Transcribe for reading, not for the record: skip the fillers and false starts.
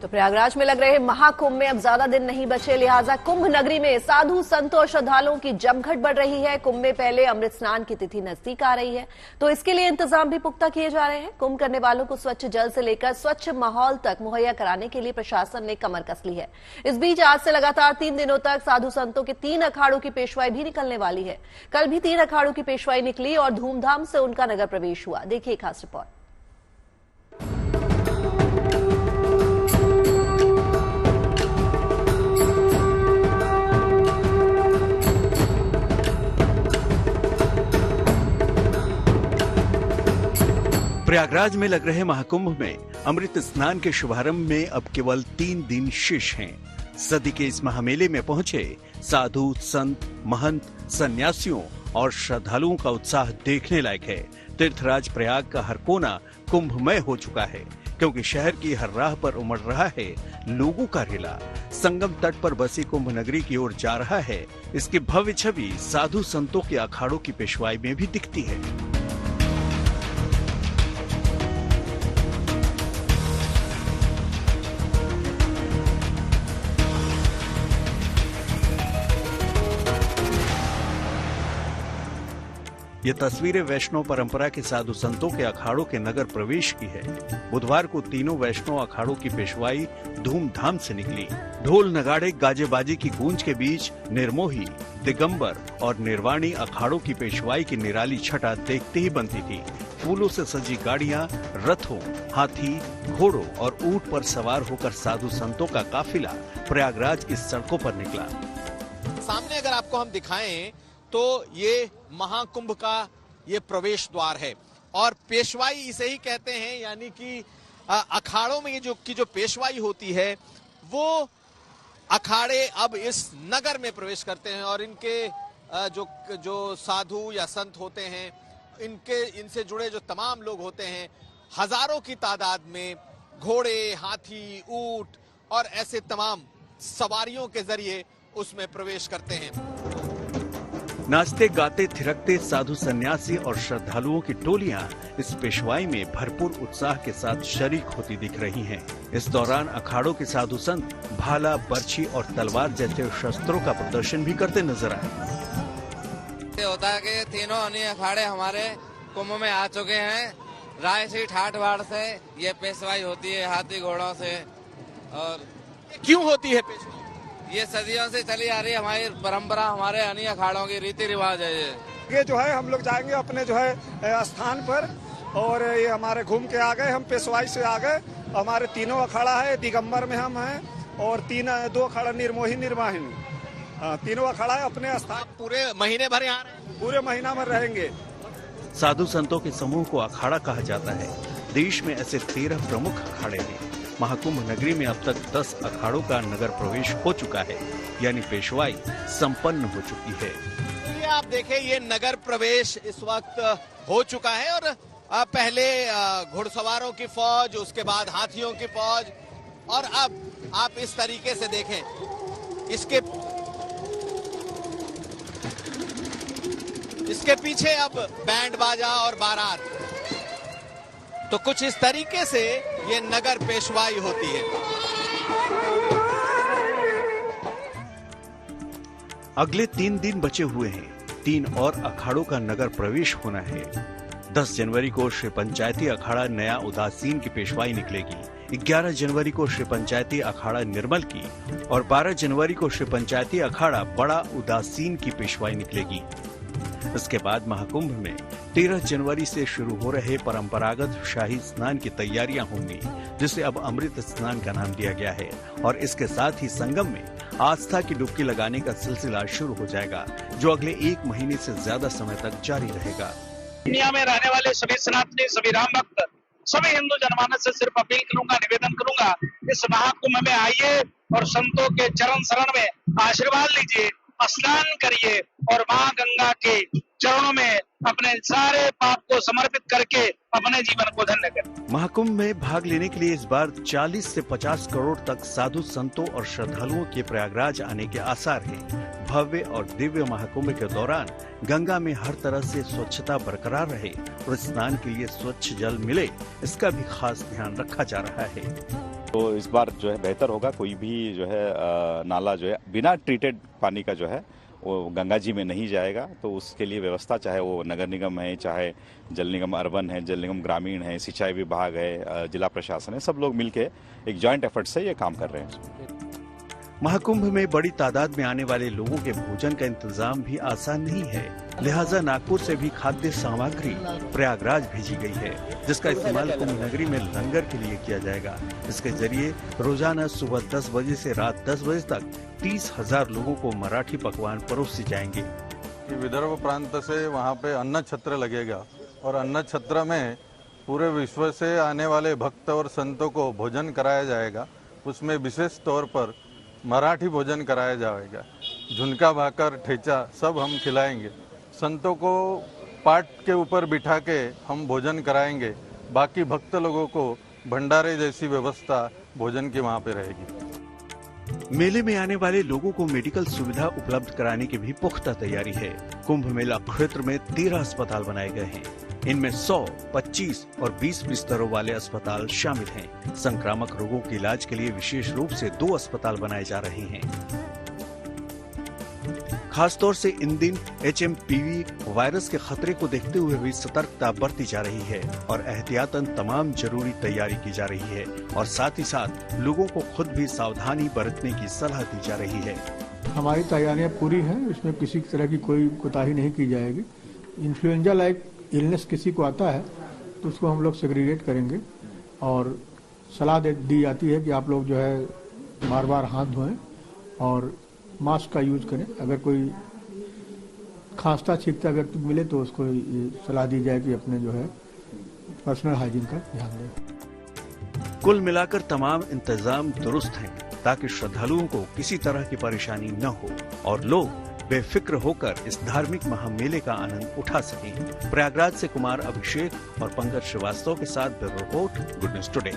तो प्रयागराज में लग रहे महाकुंभ में अब ज्यादा दिन नहीं बचे, लिहाजा कुंभ नगरी में साधु संतों और श्रद्धालुओं की जमघट बढ़ रही है। कुंभ में पहले अमृत स्नान की तिथि नजदीक आ रही है, तो इसके लिए इंतजाम भी पुख्ता किए जा रहे हैं। कुंभ करने वालों को स्वच्छ जल से लेकर स्वच्छ माहौल तक मुहैया कराने के लिए प्रशासन ने कमर कस ली है। इस बीच आज से लगातार 3 दिनों तक साधु संतों के 3 अखाड़ों की पेशवाई भी निकलने वाली है। कल भी 3 अखाड़ों की पेशवाई निकली और धूमधाम से उनका नगर प्रवेश हुआ। देखिए खास रिपोर्ट। प्रयागराज में लग रहे महाकुंभ में अमृत स्नान के शुभारंभ में अब केवल 3 दिन शेष हैं। सदी के इस महामेले में पहुंचे साधु संत महंत सन्यासियों और श्रद्धालुओं का उत्साह देखने लायक है। तीर्थराज प्रयाग का हर कोना कुंभमय हो चुका है, क्योंकि शहर की हर राह पर उमड़ रहा है लोगों का रेला। संगम तट पर बसी कुंभ नगरी की ओर जा रहा है। इसकी भव्य छवि साधु संतों के अखाड़ों की पेशवाई में भी दिखती है। ये तस्वीरें वैष्णव परंपरा के साधु संतों के अखाड़ों के नगर प्रवेश की है। बुधवार को तीनों वैष्णव अखाड़ों की पेशवाई धूमधाम से निकली। ढोल नगाड़े गाजे-बाजी की गूंज के बीच निर्मोही, दिगंबर और निर्वाणी अखाड़ों की पेशवाई की निराली छटा देखते ही बनती थी। फूलों से सजी गाड़ियां, रथों, हाथी, घोड़ों और ऊंट पर सवार होकर साधु संतों का काफिला प्रयागराज की सड़कों पर निकला। सामने अगर आपको हम दिखाएं तो ये महाकुंभ का ये प्रवेश द्वार है और पेशवाई इसे ही कहते हैं, यानी कि अखाड़ों में ये जो पेशवाई होती है वो अखाड़े अब इस नगर में प्रवेश करते हैं और इनके जो साधु या संत होते हैं, इनसे जुड़े जो तमाम लोग होते हैं, हजारों की तादाद में घोड़े, हाथी, ऊंट और ऐसे तमाम सवारियों के जरिए उसमें प्रवेश करते हैं। नाचते गाते थिरकते साधु सन्यासी और श्रद्धालुओं की टोलियां इस पेशवाई में भरपूर उत्साह के साथ शरीक होती दिख रही हैं। इस दौरान अखाड़ों के साधु संत भाला, बर्छी और तलवार जैसे शस्त्रों का प्रदर्शन भी करते नजर आए। होता है कि तीनों अन्य अखाड़े हमारे कुंभ में आ चुके हैं। राय से ठाठ-बाड़ से ये पेशवाई होती है, हाथी घोड़ों से। और क्यों होती है पेशवाई? ये सदियों से चली आ रही है हमारी परंपरा, हमारे अन्य अखाड़ों की रीति रिवाज है। ये जो है हम लोग जाएंगे अपने जो है स्थान पर और ये हमारे घूम के आ गए, हम पेशवाई से आ गए। हमारे तीनों अखाड़ा है, दिगंबर में हम हैं और 2 अखाड़ा निर्मोही निर्वाहिनी, तीनों अखाड़ा है अपने स्थान। पूरे महीने भर यहाँ पूरे महीना में रहेंगे। साधु संतों के समूह को अखाड़ा कहा जाता है। देश में ऐसे 13 प्रमुख अखाड़े हैं। महाकुंभ नगरी में अब तक 10 अखाड़ों का नगर प्रवेश हो चुका है, यानी पेशवाई संपन्न हो चुकी है। ये आप देखें, ये नगर प्रवेश इस वक्त हो चुका है और पहले घुड़सवारों की फौज, उसके बाद हाथियों की फौज और अब आप इस तरीके से देखें, इसके पीछे अब बैंड बाजा और बारात। तो कुछ इस तरीके से ये नगर पेशवाई होती है। अगले 3 दिन बचे हुए हैं। 3 और अखाड़ों का नगर प्रवेश होना है। 10 जनवरी को श्री पंचायती अखाड़ा नया उदासीन की पेशवाई निकलेगी। 11 जनवरी को श्री पंचायती अखाड़ा निर्मल की और 12 जनवरी को श्री पंचायती अखाड़ा बड़ा उदासीन की पेशवाई निकलेगी। इसके बाद महाकुंभ में 13 जनवरी से शुरू हो रहे परंपरागत शाही स्नान की तैयारियां होंगी, जिसे अब अमृत स्नान का नाम दिया गया है और इसके साथ ही संगम में आस्था की डुबकी लगाने का सिलसिला शुरू हो जाएगा, जो अगले 1 महीने से ज्यादा समय तक जारी रहेगा। दुनिया में रहने वाले सभी सनातनी, सभी राम भक्त, सभी हिंदू जनमानस से सिर्फ अपील करूंगा, निवेदन करूंगा, इस महाकुंभ में आइए और संतों के चरण शरण में आशीर्वाद लीजिए, स्नान करिए और मां गंगा के चरणों में अपने सारे पाप को समर्पित करके अपने जीवन को धन्य करें। महाकुंभ में भाग लेने के लिए इस बार 40 से 50 करोड़ तक साधु संतों और श्रद्धालुओं के प्रयागराज आने के आसार हैं। भव्य और दिव्य महाकुंभ के दौरान गंगा में हर तरह से स्वच्छता बरकरार रहे और स्नान के लिए स्वच्छ जल मिले, इसका भी खास ध्यान रखा जा रहा है। तो इस बार जो है बेहतर होगा, कोई भी जो है नाला जो है बिना ट्रीटेड पानी का जो है वो गंगा जी में नहीं जाएगा। तो उसके लिए व्यवस्था, चाहे वो नगर निगम है, चाहे जल निगम अर्बन है, जल निगम ग्रामीण है, सिंचाई विभाग है, जिला प्रशासन है, सब लोग मिलके एक जॉइंट एफर्ट से ये काम कर रहे हैं। महाकुंभ में बड़ी तादाद में आने वाले लोगों के भोजन का इंतजाम भी आसान नहीं है, लिहाजा नागपुर से भी खाद्य सामग्री प्रयागराज भेजी गई है, जिसका इस्तेमाल कुंभ नगरी में लंगर के लिए किया जाएगा। इसके जरिए रोजाना सुबह 10 बजे से रात 10 बजे तक 30,000 लोगों को मराठी पकवान परोसे जाएंगे। विदर्भ प्रांत से वहाँ पे अन्न छत्र लगेगा और अन्न छत्र में पूरे विश्व से आने वाले भक्त और संतों को भोजन कराया जाएगा। उसमें विशेष तौर पर मराठी भोजन कराया जाएगा। झुनका, भाकर, ठेचा सब हम खिलाएंगे। संतों को पाट के ऊपर बिठा के हम भोजन कराएंगे। बाकी भक्त लोगों को भंडारे जैसी व्यवस्था भोजन की वहाँ पे रहेगी। मेले में आने वाले लोगों को मेडिकल सुविधा उपलब्ध कराने की भी पुख्ता तैयारी है। कुंभ मेला क्षेत्र में 13 अस्पताल बनाए गए हैं। इनमें 100, 25 और 20 बिस्तरों वाले अस्पताल शामिल हैं। संक्रामक रोगों के इलाज के लिए विशेष रूप से 2 अस्पताल बनाए जा रहे हैं। खासतौर से इन दिन HMPV वायरस के खतरे को देखते हुए भी सतर्कता बरती जा रही है और एहतियातन तमाम जरूरी तैयारी की जा रही है और साथ ही साथ लोगों को खुद भी सावधानी बरतने की सलाह दी जा रही है। हमारी तैयारियां पूरी हैं, इसमें किसी तरह की कोई कोताही नहीं की जाएगी। इन्फ्लुएंजा लाइक इलनेस किसी को आता है तो उसको हम लोग सेग्रीगेट करेंगे और सलाह दी जाती है कि आप लोग जो है बार बार हाथ धोएं और मास्क का यूज करें। अगर कोई खांसता छींकता व्यक्ति मिले तो उसको सलाह दी जाए कि अपने जो है पर्सनल हाइजीन का ध्यान दें। कुल मिलाकर तमाम इंतजाम दुरुस्त हैं ताकि श्रद्धालुओं को किसी तरह की परेशानी न हो और लोग बेफिक्र होकर इस धार्मिक महामेले का आनंद उठा सकें। प्रयागराज से कुमार अभिषेक और पंकज श्रीवास्तव के साथ bureau report, good news today.